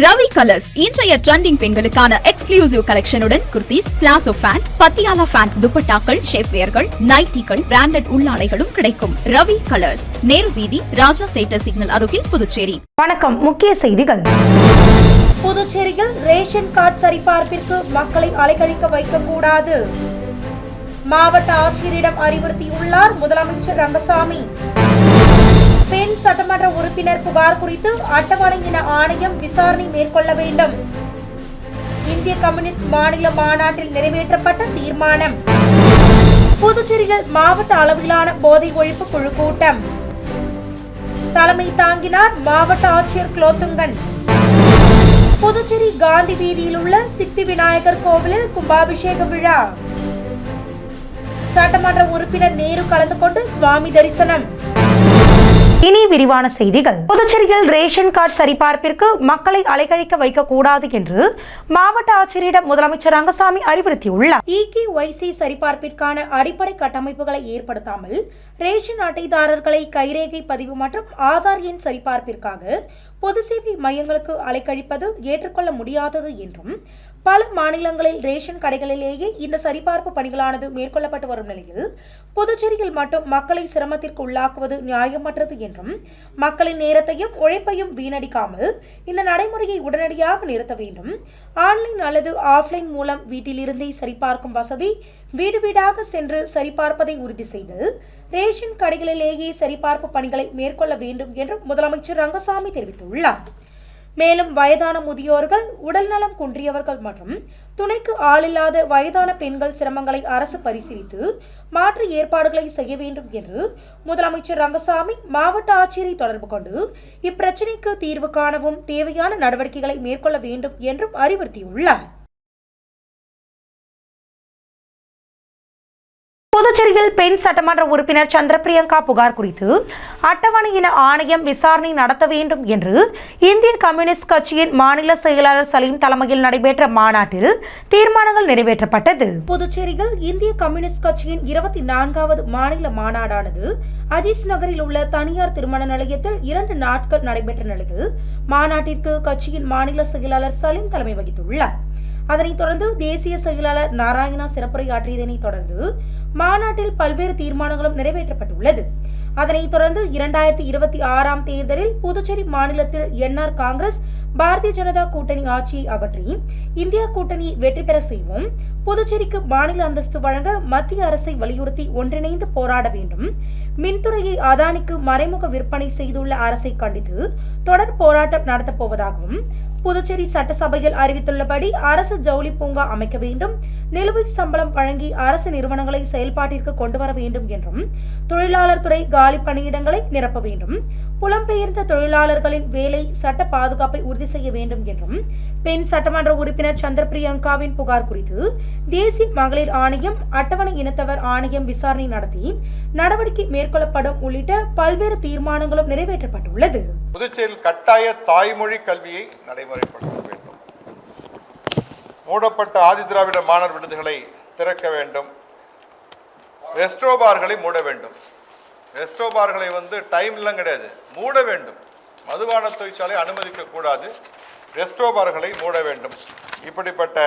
Ravi colours இன்றைய trending பெண்களுக்கான exclusive கலெக்ஷனுடன் kurtis, palazzo pant, Patiala pant, துப்பட்டாக்கள், ஷேப்வேர்கள், நைட்டிகள், பிராண்டட் உள்ளாடைகளும் கிடைக்கும். ரவி கலர்ஸ், நேரு வீதி, ராஜா தியேட்டர் சிக்னல் அருகில், புதுச்சேரி. வணக்கம். முக்கிய செய்திகள். புதுச்சேரியில் ரேஷன் கார்டு சரிபார்ப்பிற்கு மக்களை அலைக்கழிக்க வைக்கக்கூடாது. மாவட்ட ஆட்சியரிடம் அறிவுறுத்தியுள்ளார் முதலமைச்சர் ரங்கசாமி. பெண் சட்டமன்ற உறுப்பினர் புகார் குறித்து அட்டவணையின ஆணையம் விசாரணை மேற்கொள்ள வேண்டும். இந்திய கம்யூனிஸ்ட் மாநில மாநாட்டில் நிறைவேற்றப்பட்ட தீர்மானம். புதுச்சேரியில் மாவட்ட அளவிலான போதை ஒழிப்பு குழு கூட்டம். தலைமை தாங்கினார் மாவட்ட ஆட்சியர் குலோத்துங்கன். புதுச்சேரி காந்தி வீதியில் உள்ள சித்தி விநாயகர் கோவிலில் கும்பாபிஷேக விழா. சட்டமன்ற உறுப்பினர் நேரு கலந்து கொண்டு சுவாமி தரிசனம். இனி விரிவான செய்திகள். புதுச்சேரியில் ரேஷன் கார்டு சரிபார்ப்பிற்கு மக்களை அலைக்கழிக்க வைக்கக்கூடாது என்று மாவட்ட ஆட்சியரிடம் முதலமைச்சர் ரங்கசாமி அறிவுறுத்தியுள்ளார். EKYC சரிபார்ப்பிற்கான அடிப்படை கட்டமைப்புகளை ஏற்படுத்தாமல் ரேஷன் அட்டைதாரர்களை கைரேகை பதிவு மற்றும் ஆதார் எண் சரிபார்ப்பிற்காக பொது சேவை மையங்களுக்கு அலைக்கழிப்பது ஏற்றுக்கொள்ள முடியாதது என்றும், பல மாநிலங்களில் ரேஷன் கடைகளிலேயே இந்த சரிபார்ப்பு பணிகளானது மேற்கொள்ளப்பட்டு வரும் நிலையில் புதுச்சேரியில் மட்டும் மக்களை சிரமத்திற்கு உள்ளாக்குவது நியாயமற்றது என்றும், மக்களின் நேரத்தையும் உழைப்பையும் வீணடிக்காமல் இந்த நடைமுறையை உடனடியாக நிறுத்த வேண்டும். ஆன்லைன் அல்லது ஆஃப்லைன் மூலம் வீட்டிலிருந்தே சரிபார்க்கும் வசதி, வீடு வீடாக சென்று சரிபார்ப்பதை உறுதி செய்தல், ரேஷன் கடைகளிலேயே சரிபார்ப்பு பணிகளை மேற்கொள்ள வேண்டும் என்றும் முதலமைச்சர் ரங்கசாமி தெரிவித்துள்ளார். மேலும் வயதான முதியோர்கள், உடல்நலம் குன்றியவர்கள் மற்றும் துணைக்கு ஆளில்லாத வயதான பெண்கள் சிரமங்களை அரசு பரிசீலித்து மாற்று ஏற்பாடுகளை செய்ய வேண்டும் என்று முதலமைச்சர் ரங்கசாமி மாவட்ட ஆட்சியரை தொடர்பு கொண்டு இப்பிரச்சினைக்கு தீர்வு காணவும் தேவையான நடவடிக்கைகளை மேற்கொள்ள வேண்டும் என்றும் அறிவுறுத்தியுள்ளார். புதுச்சேரியில் பெண் சட்டமன்ற உறுப்பினர் சந்திரபிரியங்கா புகார் குறித்து அட்டவணையின ஆணையம் விசாரணை நடத்த வேண்டும் என்று இந்திய கம்யூனிஸ்ட் கட்சியின் மாநில செயலாளர் சலீம் தலைமையில் நடைபெற்ற மாநாட்டில் தீர்மானங்கள் நிறைவேற்றப்பட்டது. புதுச்சேரியில் இந்திய கம்யூனிஸ்ட் கட்சியின் 24வது மாநில மாநாடானது அஜீஸ் நகரில் உள்ள தனியார் திருமண நிலையத்தில் 2 நாட்கள் நடைபெற்ற நிலையில் மாநாட்டிற்கு கட்சியின் மாநில செயலாளர் சலீம் தலைமை வகித்துள்ளார். அதனைத் தொடர்ந்து தேசிய செயலாளர் நாராயணா சிறப்புரையாற்றியதனை தொடர்ந்து மாநாட்டில் பல்வேறு தீர்மானங்களும் நிறைவேற்றப்பட்டுள்ளது. அதனைத் தொடர்ந்து 2026ஆம் தேர்தலில் புதுச்சேரி மாநிலத்தில் NR காங்கிரஸ் பாரதிய ஜனதா கூட்டணி ஆட்சியை அகற்றி இந்தியா கூட்டணி வெற்றி பெற செய்வோம், புதுச்சேரிக்கு மாநில அந்தஸ்து வழங்க மத்திய அரசை வலியுறுத்தி ஒன்றிணைந்து போராட வேண்டும், மின்துறையை அதானிக்கு மறைமுக விற்பனை செய்துள்ள அரசை கண்டித்து தொடர் போராட்டம் நடத்தப் போவதாகவும், புதுச்சேரி சட்டசபையில் அறிவித்துள்ளபடி அரசு ஜவுளி பூங்கா அமைக்க வேண்டும், நிலுவைச் சம்பளம் வழங்கி அரசு நிறுவனங்களை செயல்பாட்டிற்கு கொண்டு வர வேண்டும் என்றும், தொழிலாளர் துறை காலி பணியிடங்களை நிரப்ப வேண்டும், புலம்பெயர்ந்த தொழிலாளர்களின் வேலை சட்ட பாதுகாப்பை உறுதி செய்ய வேண்டும் என்றும், பெண் சட்டமன்ற உறுப்பினர் சந்திரபிரியங்காவின் புகார் குறித்து தேசிய மகளிர் ஆணையம், அட்டவணை இனத்தவர் ஆணையம் விசாரணை நடத்தி நடவடிக்கை மேற்கொள்ளப்படும் உள்ளிட்ட பல்வேறு தீர்மானங்களும் நிறைவேற்றப்பட்டுள்ளது. புதுச்சேரியில் கட்டாய தாய்மொழி கல்வியை நடைமுறைப்படுத்த வேண்டும். மூடப்பட்ட ஆதிதிராவிட மாணவர் விடுதிகளை திறக்க வேண்டும். ரெஸ்டோபார்களை மூட வேண்டும். ரெஸ்டோபார்களை டைம்லாம் கிடையாது, மூட வேண்டும். மதுபான தொழிற்சாலை அனுமதிக்க கூடாது, ரெஸ்டோபார்களை மூட வேண்டும். இப்படிப்பட்ட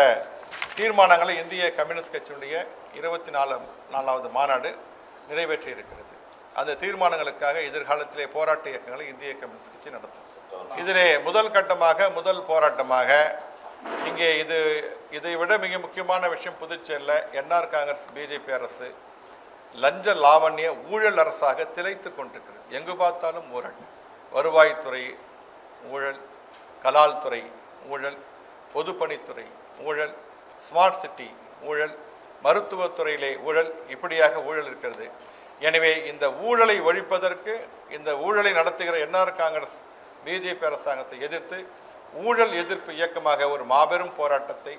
தீர்மானங்களை இந்திய கம்யூனிஸ்ட் கட்சியினுடைய 24வது மாநாடு நிறைவேற்றி இருக்கிறது. அந்த தீர்மானங்களுக்காக எதிர்காலத்திலே போராட்ட இயக்கங்களை இந்திய கம்யூனிஸ்ட் கட்சி நடத்தும். இதிலே முதல் போராட்டமாக இங்கே இதை விட மிக முக்கியமான விஷயம், புதுச்சேரியில் NR காங்கிரஸ் பிஜேபி அரசு லஞ்ச லாவண்ய ஊழல் அரசாக திளைத்து கொண்டிருக்கிறது. எங்கு பார்த்தாலும் ஊழல், வருவாய்த்துறை ஊழல், கலால் துறை ஊழல், பொதுப்பணித்துறை ஊழல், ஸ்மார்ட் சிட்டி ஊழல், மருத்துவத்துறையிலே ஊழல், இப்படியாக ஊழல் இருக்கிறது. எனவே இந்த ஊழலை ஒழிப்பதற்கு, இந்த ஊழலை நடத்துகிற NR காங்கிரஸ் பிஜேபி அரசாங்கத்தை எதிர்த்து ஊழல் எதிர்ப்பு இயக்கமாக ஒரு மாபெரும் போராட்டத்தை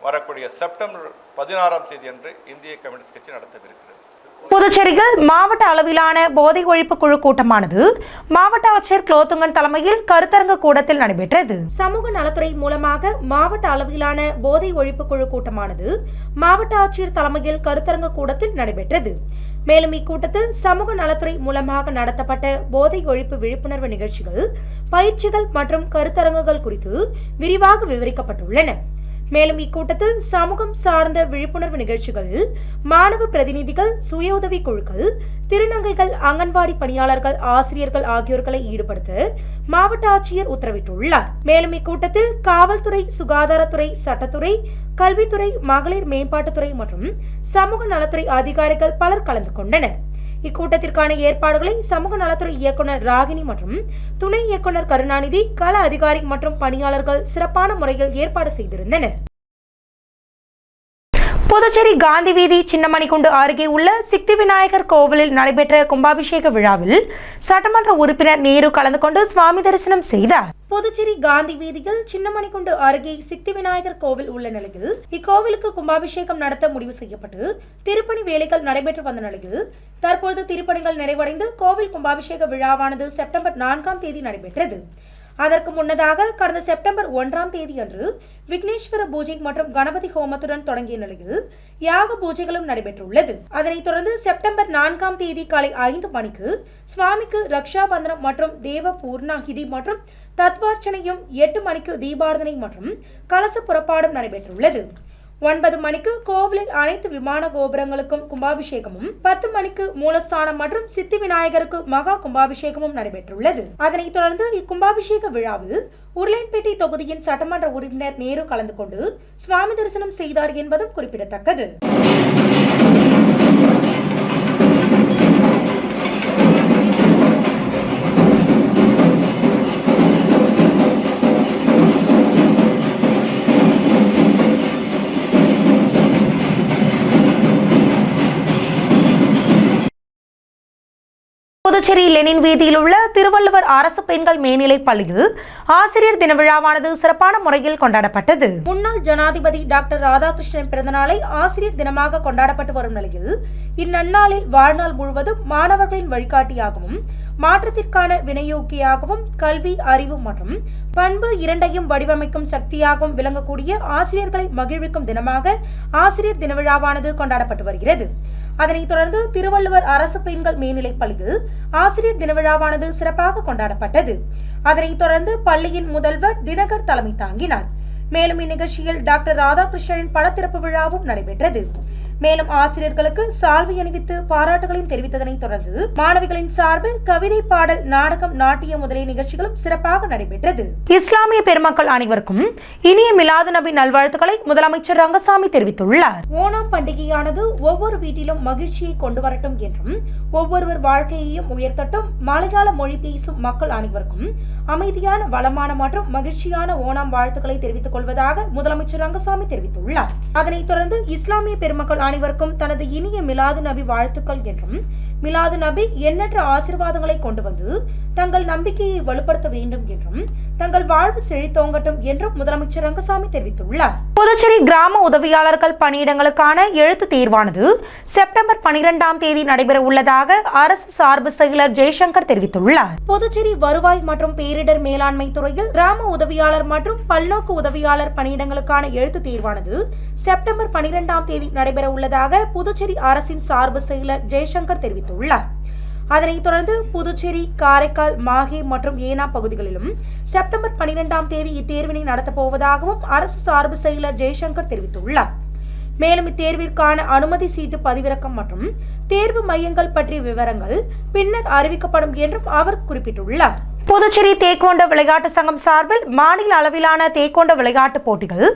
வரக்கூடிய செப்டம்பர் 16ஆம் தேதி அன்று இந்திய கம்யூனிஸ்ட் கட்சி நடத்தவிருக்கிறது. புதுச்சேரியில் மாவட்ட அளவிலான போதை ஒழிப்பு குழு கூட்டமானது மாவட்ட ஆட்சியர் குலோத்துங்கன் தலைமையில் கருத்தரங்கு கூடத்தில் நடைபெற்றது. சமூக நலத்துறை மூலமாக மாவட்ட அளவிலான போதை ஒழிப்பு குழு கூட்டமானது மாவட்ட ஆட்சியர் தலைமையில் கருத்தரங்கு கூடத்தில் நடைபெற்றது. மேலும் இக்கூட்டத்தில் சமூக நலத்துறை மூலமாக நடத்தப்பட்ட போதை ஒழிப்பு விழிப்புணர்வு நிகழ்ச்சிகள், பயிற்சிகள் மற்றும் கருத்தரங்குகள் குறித்து விரிவாக விவரிக்கப்பட்டுள்ளன. மேலும் இக்கூட்டத்தில் சமூகம் சார்ந்த விழிப்புணர்வு நிகழ்ச்சிகளில் மாணவ பிரதிநிதிகள், சுய உதவி குழுக்கள், திருநங்கைகள், அங்கன்வாடி பணியாளர்கள், ஆசிரியர்கள் ஆகியோர்களை ஈடுபடுத்த மாவட்ட ஆட்சியர் உத்தரவிட்டுள்ளார். மேலும் இக்கூட்டத்தில் காவல்துறை, சுகாதாரத்துறை, சட்டத்துறை, கல்வித்துறை, மகளிர் மேம்பாட்டுத்துறை மற்றும் சமூக நலத்துறை அதிகாரிகள் பலர் கலந்து கொண்டனர். இக்கூட்டத்திற்கான ஏற்பாடுகளை சமூக நலத்துறை இயக்குனர் ராகினி மற்றும் துணை இயக்குனர் கருணாநிதி, கள அதிகாரி மற்றும் பணியாளர்கள் சிறப்பான முறையில் ஏற்பாடு செய்திருந்தனர். புதுச்சேரி காந்தி வீதி சின்னமணிக்குண்டு அருகே உள்ள சித்தி விநாயகர் கோவிலில் நடைபெற்ற கும்பாபிஷேக விழாவில் சட்டமன்ற உறுப்பினர் நேரு கலந்து கொண்டு சுவாமி தரிசனம் செய்தார். புதுச்சேரி காந்தி வீதியில் சின்னமணிக்குண்டு அருகே சித்தி விநாயகர் கோவில் உள்ள நிலையில் இக்கோவிலுக்கு கும்பாபிஷேகம் நடத்த முடிவு செய்யப்பட்டு திருப்பணி வேலைகள் நடைபெற்று வந்த நிலையில் தற்பொழுது திருப்பணிகள் நிறைவடைந்து கோவில் கும்பாபிஷேக விழாவானது செப்டம்பர் 4ஆம் தேதி நடைபெற்றது. அதற்கு முன்னதாக கடந்த செப்டம்பர் 1ஆம் தேதி அன்று விக்னேஸ்வர பூஜை மற்றும் கணபதி ஹோமத்துடன் தொடங்கிய நிலையில் யாக பூஜைகளும் நடைபெற்றுள்ளது. அதனைத் தொடர்ந்து செப்டம்பர் 4ஆம் தேதி காலை 5 மணிக்கு சுவாமிக்கு ரக்ஷா பந்தனம் மற்றும் தேவ பூர்ணாகிதி மற்றும் தத்வார்ச்சனையும், 8 மணிக்கு தீபாரதனை மற்றும் கலச புறப்பாடும் நடைபெற்றுள்ளது. 9 மணிக்கு கோவிலில் அனைத்து விமான கோபுரங்களுக்கும் கும்பாபிஷேகமும், 10 மணிக்கு மூலஸ்தானம் மற்றும் சித்தி விநாயகருக்கு மகா கும்பாபிஷேகமும் நடைபெற்றுள்ளது. அதனைத் தொடர்ந்து இக்கும்பாபிஷேக விழாவில் உருளையன்பேட்டை தொகுதியின் சட்டமன்ற உறுப்பினர் நேரு கலந்து கொண்டு சுவாமி தரிசனம் செய்தார் என்பதும் குறிப்பிடத்தக்கது. புதுச்சேரி லெனின் வீதியில் உள்ள திருவள்ளுவர் அரசு பெண்கள் மேல்நிலைப் பள்ளியில் ஆசிரியர் தின விழாவானது சிறப்பான முறையில் கொண்டாடப்பட்டது. முன்னாள் ஜனாதிபதி டாக்டர் ராதாகிருஷ்ணன் பிறந்த நாளை ஆசிரியர் தினமாக கொண்டாடப்பட்டு வரும் நிலையில் இந்நன்னாளில் வாழ்நாள் முழுவதும் மாணவர்களின் வழிகாட்டியாகவும், மாற்றத்திற்கான வினையோக்கியாகவும், கல்வி, அறிவு மற்றும் பண்பு இரண்டையும் வடிவமைக்கும் சக்தியாகவும் விளங்கக்கூடிய ஆசிரியர்களை மகிழ்விக்கும் தினமாக ஆசிரியர் தின விழாவானது கொண்டாடப்பட்டு வருகிறது. அதனைத் தொடர்ந்து திருவள்ளுவர் அரசு பெண்கள் மேல்நிலைப் பள்ளியில் ஆசிரியர் தின விழாவானது சிறப்பாக கொண்டாடப்பட்டது. அதனைத் தொடர்ந்து பள்ளியின் முதல்வர் தினகர் தலைமை தாங்கினார். மேலும் இந்நிகழ்ச்சியில் டாக்டர் ராதாகிருஷ்ணனின் படத்திறப்பு விழாவும் நடைபெற்றது. மேலும் ஆசிரியர்களுக்கு சால்வை அணிவித்து பாராட்டுகளையும் தெரிவித்ததனைத் தொடர்ந்து மாணவிகளின் சார்பில் கவிதை, பாடல், நாடகம், நாட்டியம் முதலிய நிகழ்ச்சிகளும் சிறப்பாக நடைபெற்றது. இஸ்லாமிய பெருமக்கள் அனைவருக்கும் இனிய மிலாது நபி நல்வாழ்த்துக்களை முதலமைச்சர் ரங்கசாமி தெரிவித்துள்ளார். ஓணம் பண்டிகையானது ஒவ்வொரு வீட்டிலும் மகிழ்ச்சியை கொண்டு வரட்டும் என்றும், ஒவ்வொருவர் வாழ்க்கையையும் உயர்த்தட்டும், மலையாள மொழி பேசும் மக்கள் அனைவருக்கும் அமைதியான, வளமான மற்றும் மகிழ்ச்சியான ஓணம் வாழ்த்துக்களை தெரிவித்துக் கொள்வதாக முதலமைச்சர் ரங்கசாமி தெரிவித்துள்ளார். அதனைத் தொடர்ந்து இஸ்லாமிய பெருமக்கள் அனைவருக்கும் தனது இனிய மிலாது நபி வாழ்த்துக்கள் என்றும், மிலாது நபி எண்ணற்ற ஆசீர்வாதங்களை கொண்டு வந்து தங்கள் நம்பிக்கையை வலுப்படுத்த வேண்டும் என்றும், தங்கள் வாழ்வு செழித்தோங்கட்டும் என்றும் முதலமைச்சர் ரங்கசாமி தெரிவித்துள்ளார். புதுச்சேரி கிராம உதவியாளர்கள் பணியிடங்களுக்கான எழுத்து தேர்வானது செப்டம்பர் 12ஆம் தேதி நடைபெற உள்ளதாக அரசு சார்பு செயலர் ஜெய்சங்கர் தெரிவித்துள்ளார். புதுச்சேரி வருவாய் மற்றும் பேரிடர் மேலாண்மை துறையில் கிராம உதவியாளர் மற்றும் பல்நோக்கு உதவியாளர் பணியிடங்களுக்கான எழுத்து தேர்வானது செப்டம்பர் 12ஆம் தேதி நடைபெற உள்ளதாக புதுச்சேரி அரசின் சார்பு செயலர் ஜெய்சங்கர் தெரிவித்துள்ளார். அதனைத் தொடர்ந்து புதுச்சேரி, காரைக்கால், மாஹே மற்றும் ஏனா பகுதிகளிலும் செப்டம்பர் 12ஆம் தேதி இத்தேர்வினை நடத்தப்போவதாகவும் அரசு சார்பு செயலர் ஜெய்சங்கர் தெரிவித்துள்ளார். மேலும் இத்தேர்விற்கான அனுமதி சீட்டு பதிவிறக்கம் மற்றும் தேர்வு மையங்கள் பற்றிய விவரங்கள் பின்னர் அறிவிக்கப்படும் என்றும் அவர் குறிப்பிட்டுள்ளார். புதுச்சேரி தேக்கோண்டோ விளையாட்டு சங்கம் சார்பில் மாநில அளவிலான தேக்கோண்டோ விளையாட்டு போட்டிகள்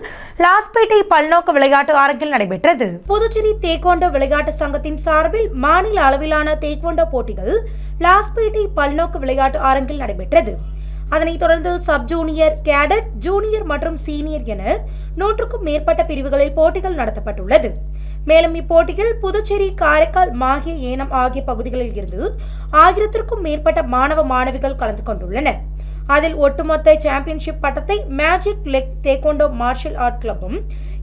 லாஸ்பேட்டை பல்நோக்கு விளையாட்டு அரங்கில் நடைபெற்றது. புதுச்சேரி தேக்கோண்டோ விளையாட்டு சங்கத்தின் சார்பில் மாநில அளவிலான தேக்கோண்டோ போட்டிகள் லாஸ்பேட்டை பல்நோக்கு விளையாட்டு அரங்கில் நடைபெற்றது. அதனைத் தொடர்ந்து சப் ஜூனியர், கேடட், ஜூனியர் மற்றும் சீனியர் என 100க்கும் மேற்பட்ட பிரிவுகளில் போட்டிகள் நடத்தப்பட்டுள்ளது. மேலும் இப்போட்டியில் புதுச்சேரி, காரைக்கால், மாஹே, ஏனம் ஆகிய பகுதிகளில் இருந்து 1000க்கும் மேற்பட்ட மாணவ மாணவிகள் கலந்து கொண்டுள்ளனர். அதில் ஒட்டுமொத்த சாம்பியன்ஷிப் பட்டத்தை மேஜிக் லெக் தேக்கோண்டோ மார்ஷல் ஆர்ட் கிளப்பும்,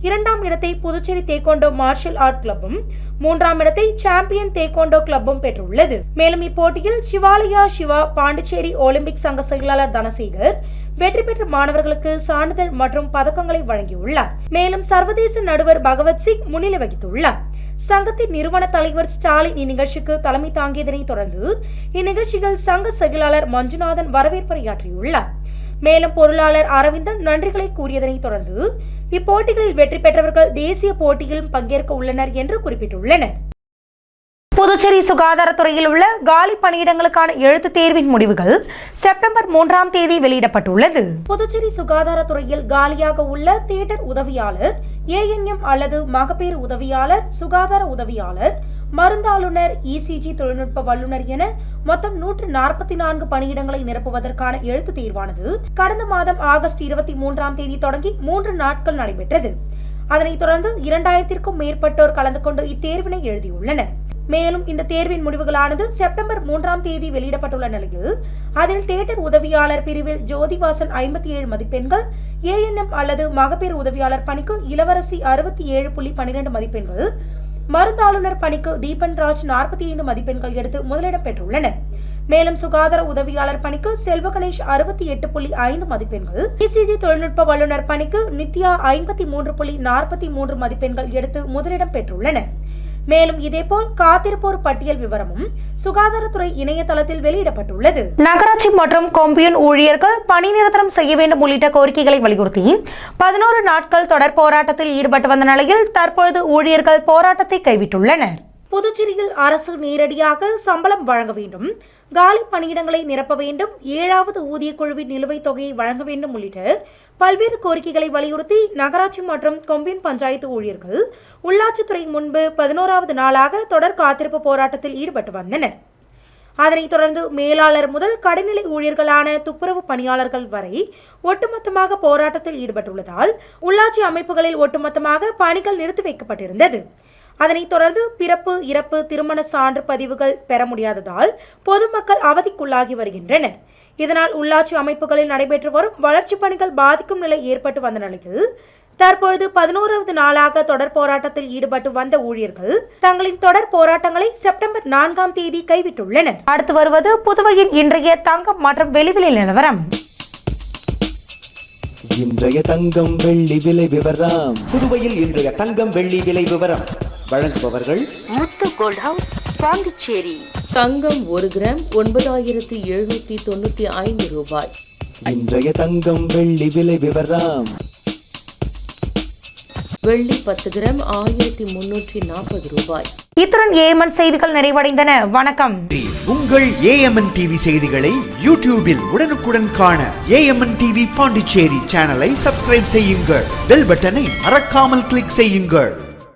2ஆம் இடத்தை புதுச்சேரி தேக்கோண்டோ மார்ஷல் ஆர்ட் கிளப்பும், 3ஆம் இடத்தை சாம்பியன் தேக்கோண்டோ கிளப்பும் பெற்றுள்ளது. மேலும் இப்போட்டியில் சிவாலயா சிவா, பாண்டிச்சேரி ஒலிம்பிக் சங்க செயலாளர் தனசேகர் வெற்றி பெற்ற மாணவர்களுக்கு சான்றிதழ் மற்றும் பதக்கங்களை வழங்கியுள்ளார். மேலும் சர்வதேச நடுவர் பகவத் சிங் முன்னிலை வகித்துள்ளார். சங்கத்தின் நிறுவன தலைவர் ஸ்டாலின் இந்நிகழ்ச்சிக்கு தலைமை தாங்கியதனை தொடர்ந்து இந்நிகழ்ச்சியில் சங்க செயலாளர் மஞ்சுநாதன் வரவேற்புரையாற்றியுள்ளார். மேலும் பொருளாளர் அரவிந்தன் நன்றிகளை கூறியதனை தொடர்ந்து இப்போட்டிகளில் வெற்றி பெற்றவர்கள் தேசிய போட்டியிலும் பங்கேற்க உள்ளனர் என்று குறிப்பிட்டுள்ளனர். புதுச்சேரி சுகாதாரத்துறையில் உள்ள காலி பணியிடங்களுக்கான எழுத்துத் தேர்வின் முடிவுகள் செப்டம்பர் 3ஆம் தேதி வெளியிடப்பட்டுள்ளது. புதுச்சேரி சுகாதாரத்துறையில் காலியாக உள்ள தியேட்டர் உதவியாளர், ஏஎன்எம் அல்லது மகப்பேறு உதவியாளர், சுகாதார உதவியாளர், மருந்தாளுநர், இசிஜி தொழில்நுட்ப வல்லுநர் என மொத்தம் 144 பணியிடங்களை நிரப்புவதற்கான எழுத்துத் தேர்வானது கடந்த மாதம் ஆகஸ்ட் 23ஆம் தேதி தொடங்கி 3 நாட்கள் நடைபெற்றது. அதனைத் தொடர்ந்து 2000க்கும் மேற்பட்டோர் கலந்து கொண்டு இத்தேர்வினை எழுதியுள்ளனர். மேலும் இந்த தேர்வின் முடிவுகளானது செப்டம்பர் 3ஆம் தேதி வெளியிடப்பட்டுள்ள நிலையில் அதில் தியேட்டர் உதவியாளர் பிரிவில் ஜோதிவாசன் 57 மதிப்பெண்கள், ஏஎன்எம் அல்லது மகப்பேறு உதவியாளர் பணிக்கு இளவரசி 67.12 மதிப்பெண்கள், மருந்தாளுநர் பணிக்கு தீபன்ராஜ் 45 மதிப்பெண்கள் எடுத்து முதலிடம் பெற்றுள்ளனர். மேலும் சுகாதார உதவியாளர் பணிக்கு செல்வகணேஷ் 68.5 மதிப்பெண்கள், இசிஜி தொழில்நுட்ப வல்லுநர் பணிக்கு நித்யா 53.43 மதிப்பெண்கள் எடுத்து முதலிடம் பெற்றுள்ளனர். மேலும் இதேபோல் காத்திருப்போர் பட்டியல் விவரமும் சுகாதாரத்துறை இணையதளத்தில் வெளியிடப்பட்டுள்ளது. நகராட்சி மற்றும் கொம்பியூன் ஊழியர்கள் பணி நிரந்தரம் செய்ய வேண்டும் உள்ளிட்ட கோரிக்கைகளை வலியுறுத்தி 11 நாட்கள் தொடர் போராட்டத்தில் ஈடுபட்டு வந்த நிலையில் தற்பொழுது ஊழியர்கள் போராட்டத்தை கைவிட்டுள்ளனர். புதுச்சேரியில் அரசு நேரடியாக சம்பளம் வழங்க வேண்டும், காலி பணியிடங்களை நிரப்ப வேண்டும், 7வது ஊதிய குழுவின் நிலுவைத் தொகையை வழங்க வேண்டும் உள்ளிட்ட பல்வேறு கோரிக்கைகளை வலியுறுத்தி நகராட்சி மற்றும் கொம்பியூன் பஞ்சாயத்து ஊழியர்கள் உள்ளாட்சித்துறை முன்பு 11வது நாளாக தொடர் காத்திருப்பு போராட்டத்தில் ஈடுபட்டு வந்தனர். அதனைத் தொடர்ந்து மேலாளர் முதல் கடைநிலை ஊழியர்களான துப்புரவு பணியாளர்கள் வரை ஒட்டுமொத்தமாக போராட்டத்தில் ஈடுபட்டுள்ளதால் உள்ளாட்சி அமைப்புகளில் ஒட்டுமொத்தமாக பணிகள் நிறுத்தி வைக்கப்பட்டிருந்தது. அதனைத் தொடர்ந்து பிறப்பு, இறப்பு, திருமண சான்று பதிவுகள் பெற முடியாததால் பொதுமக்கள் அவதிக்குள்ளாகி வருகின்றனர். இதனால் உள்ளாட்சி அமைப்புகளில் நடைபெற்று வரும் வளர்ச்சிப் பணிகள் பாதிக்கும் நிலை ஏற்பட்டு வந்த நிலையில் தற்பொழுது 11வது நாளாக தொடர் போராட்டத்தில் ஈடுபட்டு வந்த ஊழியர்கள் தங்களின் தொடர் போராட்டங்களை செப்டம்பர் 4ஆம் தேதி கைவிட்டுள்ளனர். அடுத்து வருவது புதுவையின் இன்றைய தங்கம் மற்றும் வெள்ளி விலை நிலவரம். இன்றைய தங்கம் வெள்ளி விலை விவரம். புதுவையில் இன்றைய தங்கம் வெள்ளி விலை விவரம் வழங்குபவர்கள் முத்து கோல்ட் ஹவுஸ், பாண்டிச்சேரி. தங்கம் 1 கிராம் 9795 ரூபாய். இன்றைய தங்கம் வெள்ளி விலை விவரம். வெள்ளி 10 கிராம் 1340 ரூபாய். இத்துடன் ஏஎம்என் செய்திகள் நிறைவடைந்தன. வணக்கம். உங்கள் ஏஎம்என் டிவி செய்திகளை யூடியூபில் உடனுக்குடன் காண ஏஎம்என் டிவி பாண்டிச்சேரி சேனலை சப்ஸ்கிரைப் செய்யுங்கள். பெல் பட்டனை மறக்காமல் கிளிக் செய்யுங்கள்.